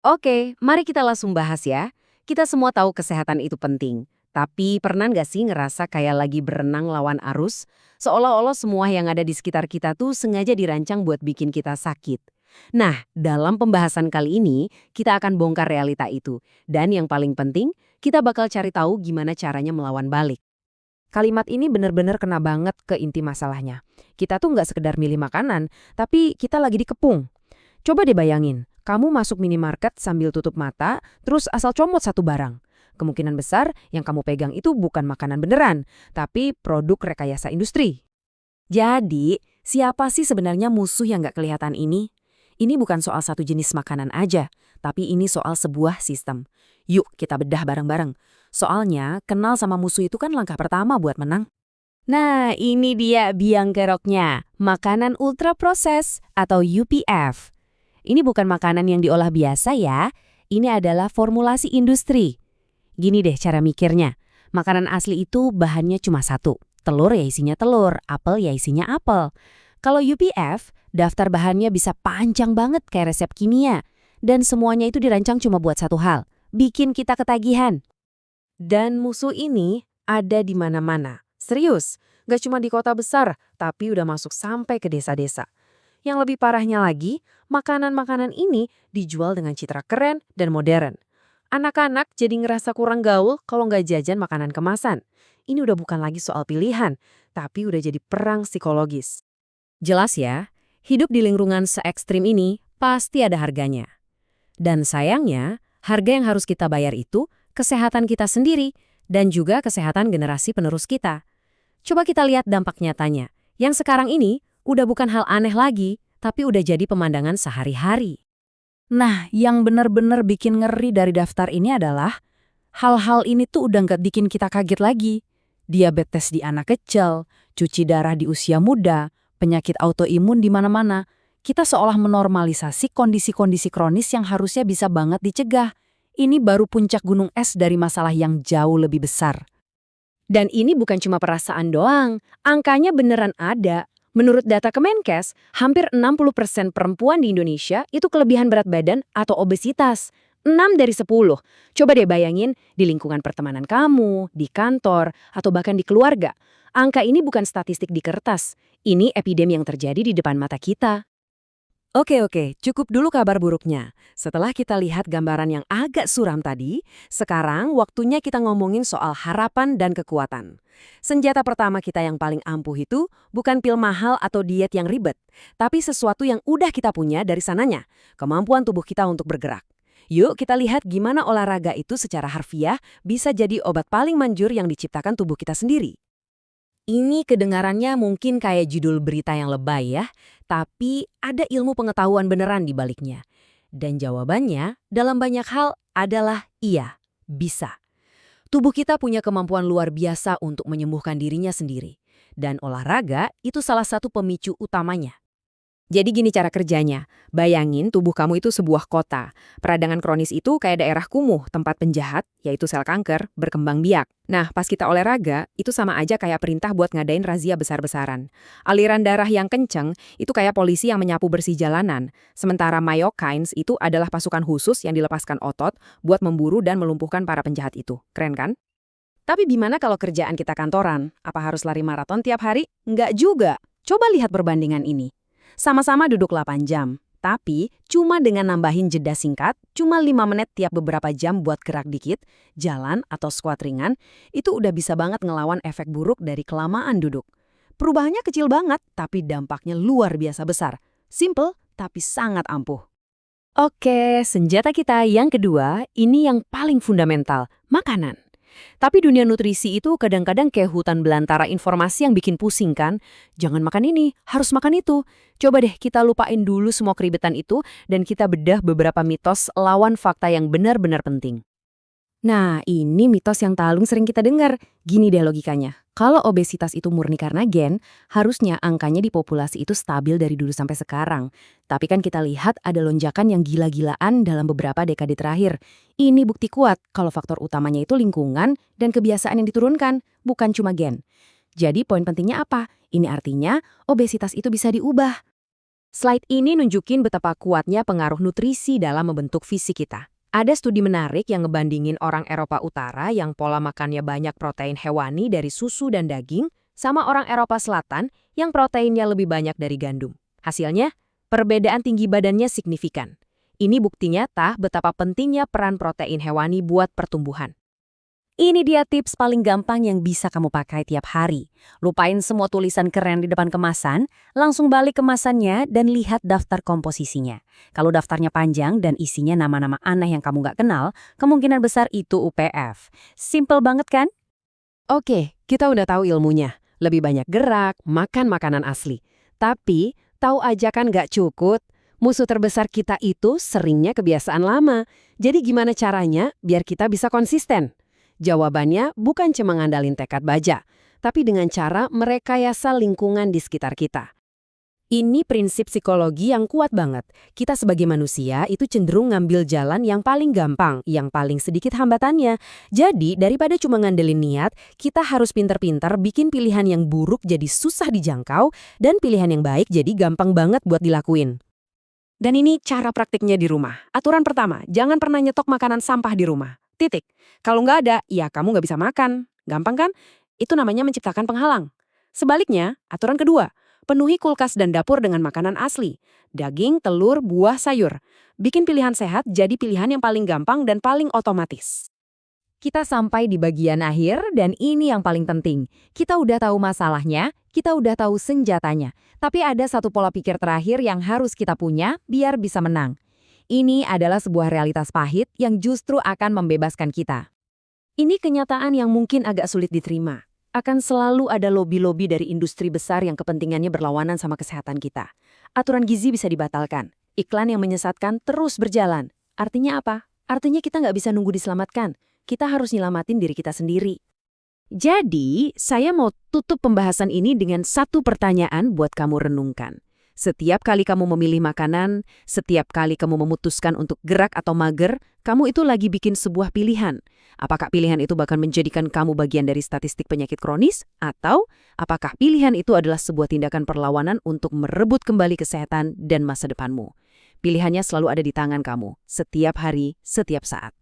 Oke, mari kita langsung bahas ya. Kita semua tahu kesehatan itu penting. Tapi pernah nggak sih ngerasa kayak lagi berenang lawan arus? Seolah-olah semua yang ada di sekitar kita tuh sengaja dirancang buat bikin kita sakit. Nah, dalam pembahasan kali ini, kita akan bongkar realita itu. Dan yang paling penting, kita bakal cari tahu gimana caranya melawan balik. Kalimat ini benar-benar kena banget ke inti masalahnya. Kita tuh nggak sekedar milih makanan, tapi kita lagi dikepung. Coba deh bayangin, kamu masuk minimarket sambil tutup mata, terus asal comot satu barang. Kemungkinan besar yang kamu pegang itu bukan makanan beneran, tapi produk rekayasa industri. Jadi, siapa sih sebenarnya musuh yang nggak kelihatan ini? Ini bukan soal satu jenis makanan aja, tapi ini soal sebuah sistem. Yuk kita bedah bareng-bareng. Soalnya, kenal sama musuh itu kan langkah pertama buat menang. Nah, ini dia biang keroknya, makanan ultra proses atau UPF. Ini bukan makanan yang diolah biasa ya, ini adalah formulasi industri. Gini deh cara mikirnya, makanan asli itu bahannya cuma satu. Telur ya isinya telur, apel ya isinya apel. Kalau UPF, daftar bahannya bisa panjang banget kayak resep kimia. Dan semuanya itu dirancang cuma buat satu hal, bikin kita ketagihan. Dan musuh ini ada di mana-mana. Serius, gak cuma di kota besar, tapi udah masuk sampai ke desa-desa. Yang lebih parahnya lagi, makanan-makanan ini dijual dengan citra keren dan modern. Anak-anak jadi ngerasa kurang gaul kalau nggak jajan makanan kemasan. Ini udah bukan lagi soal pilihan, tapi udah jadi perang psikologis. Jelas ya, hidup di lingkungan se-ekstrim ini pasti ada harganya. Dan sayangnya, harga yang harus kita bayar itu kesehatan kita sendiri dan juga kesehatan generasi penerus kita. Coba kita lihat dampak nyatanya. Yang sekarang ini udah bukan hal aneh lagi, tapi udah jadi pemandangan sehari-hari. Nah, yang benar-benar bikin ngeri dari daftar ini adalah hal-hal ini tuh udah nggak bikin kita kaget lagi. Diabetes di anak kecil, cuci darah di usia muda, penyakit autoimun di mana-mana. Kita seolah menormalisasi kondisi-kondisi kronis yang harusnya bisa banget dicegah. Ini baru puncak gunung es dari masalah yang jauh lebih besar. Dan ini bukan cuma perasaan doang, angkanya beneran ada. Menurut data Kemenkes, hampir 60% perempuan di Indonesia itu kelebihan berat badan atau obesitas. 6 dari 10. Coba deh bayangin di lingkungan pertemanan kamu, di kantor, atau bahkan di keluarga. Angka ini bukan statistik di kertas. Ini epidemi yang terjadi di depan mata kita. Oke, cukup dulu kabar buruknya. Setelah kita lihat gambaran yang agak suram tadi, sekarang waktunya kita ngomongin soal harapan dan kekuatan. Senjata pertama kita yang paling ampuh itu bukan pil mahal atau diet yang ribet, tapi sesuatu yang udah kita punya dari sananya, kemampuan tubuh kita untuk bergerak. Yuk kita lihat gimana olahraga itu secara harfiah bisa jadi obat paling manjur yang diciptakan tubuh kita sendiri. Ini kedengarannya mungkin kayak judul berita yang lebay ya, tapi ada ilmu pengetahuan beneran di baliknya. Dan jawabannya dalam banyak hal adalah iya, bisa. Tubuh kita punya kemampuan luar biasa untuk menyembuhkan dirinya sendiri. Dan olahraga itu salah satu pemicu utamanya. Jadi gini cara kerjanya, bayangin tubuh kamu itu sebuah kota. Peradangan kronis itu kayak daerah kumuh, tempat penjahat, yaitu sel kanker, berkembang biak. Nah, pas kita olahraga, itu sama aja kayak perintah buat ngadain razia besar-besaran. Aliran darah yang kenceng, itu kayak polisi yang menyapu bersih jalanan. Sementara myokines itu adalah pasukan khusus yang dilepaskan otot buat memburu dan melumpuhkan para penjahat itu. Keren kan? Tapi gimana kalau kerjaan kita kantoran? Apa harus lari maraton tiap hari? Nggak juga. Coba lihat perbandingan ini. Sama-sama duduk 8 jam, tapi cuma dengan nambahin jeda singkat, cuma 5 menit tiap beberapa jam buat gerak dikit, jalan atau squat ringan, itu udah bisa banget ngelawan efek buruk dari kelamaan duduk. Perubahannya kecil banget, tapi dampaknya luar biasa besar. Simple, tapi sangat ampuh. Oke, senjata kita yang kedua, ini yang paling fundamental, makanan. Tapi dunia nutrisi itu kadang-kadang kayak hutan belantara informasi yang bikin pusing kan? Jangan makan ini, harus makan itu. Coba deh kita lupain dulu semua keribetan itu dan kita bedah beberapa mitos lawan fakta yang benar-benar penting. Nah, ini mitos yang paling sering kita dengar. Gini deh logikanya. Kalau obesitas itu murni karena gen, harusnya angkanya di populasi itu stabil dari dulu sampai sekarang. Tapi kan kita lihat ada lonjakan yang gila-gilaan dalam beberapa dekade terakhir. Ini bukti kuat kalau faktor utamanya itu lingkungan dan kebiasaan yang diturunkan, bukan cuma gen. Jadi poin pentingnya apa? Ini artinya obesitas itu bisa diubah. Slide ini nunjukin betapa kuatnya pengaruh nutrisi dalam membentuk fisik kita. Ada studi menarik yang ngebandingin orang Eropa Utara yang pola makannya banyak protein hewani dari susu dan daging, sama orang Eropa Selatan yang proteinnya lebih banyak dari gandum. Hasilnya, perbedaan tinggi badannya signifikan. Ini bukti nyata betapa pentingnya peran protein hewani buat pertumbuhan. Ini dia tips paling gampang yang bisa kamu pakai tiap hari. Lupain semua tulisan keren di depan kemasan, langsung balik kemasannya dan lihat daftar komposisinya. Kalau daftarnya panjang dan isinya nama-nama aneh yang kamu nggak kenal, kemungkinan besar itu UPF. Simple banget kan? Oke, kita udah tahu ilmunya. Lebih banyak gerak, makan makanan asli. Tapi, tahu aja kan nggak cukup. Musuh terbesar kita itu seringnya kebiasaan lama. Jadi gimana caranya biar kita bisa konsisten? Jawabannya bukan cuma ngandalin tekad baja, tapi dengan cara merekayasa lingkungan di sekitar kita. Ini prinsip psikologi yang kuat banget. Kita sebagai manusia itu cenderung ngambil jalan yang paling gampang, yang paling sedikit hambatannya. Jadi, daripada cuma ngandelin niat, kita harus pinter-pinter bikin pilihan yang buruk jadi susah dijangkau, dan pilihan yang baik jadi gampang banget buat dilakuin. Dan ini cara praktiknya di rumah. Aturan pertama, jangan pernah nyetok makanan sampah di rumah. Titik. Kalau nggak ada, ya kamu nggak bisa makan. Gampang kan? Itu namanya menciptakan penghalang. Sebaliknya, aturan kedua, penuhi kulkas dan dapur dengan makanan asli. Daging, telur, buah, sayur. Bikin pilihan sehat jadi pilihan yang paling gampang dan paling otomatis. Kita sampai di bagian akhir dan ini yang paling penting. Kita udah tahu masalahnya, kita udah tahu senjatanya. Tapi ada satu pola pikir terakhir yang harus kita punya biar bisa menang. Ini adalah sebuah realitas pahit yang justru akan membebaskan kita. Ini kenyataan yang mungkin agak sulit diterima. Akan selalu ada lobi-lobi dari industri besar yang kepentingannya berlawanan sama kesehatan kita. Aturan gizi bisa dibatalkan. Iklan yang menyesatkan terus berjalan. Artinya apa? Artinya kita nggak bisa nunggu diselamatkan. Kita harus nyelamatin diri kita sendiri. Jadi, saya mau tutup pembahasan ini dengan satu pertanyaan buat kamu renungkan. Setiap kali kamu memilih makanan, setiap kali kamu memutuskan untuk gerak atau mager, kamu itu lagi bikin sebuah pilihan. Apakah pilihan itu bahkan menjadikan kamu bagian dari statistik penyakit kronis? Atau apakah pilihan itu adalah sebuah tindakan perlawanan untuk merebut kembali kesehatan dan masa depanmu? Pilihannya selalu ada di tangan kamu, setiap hari, setiap saat.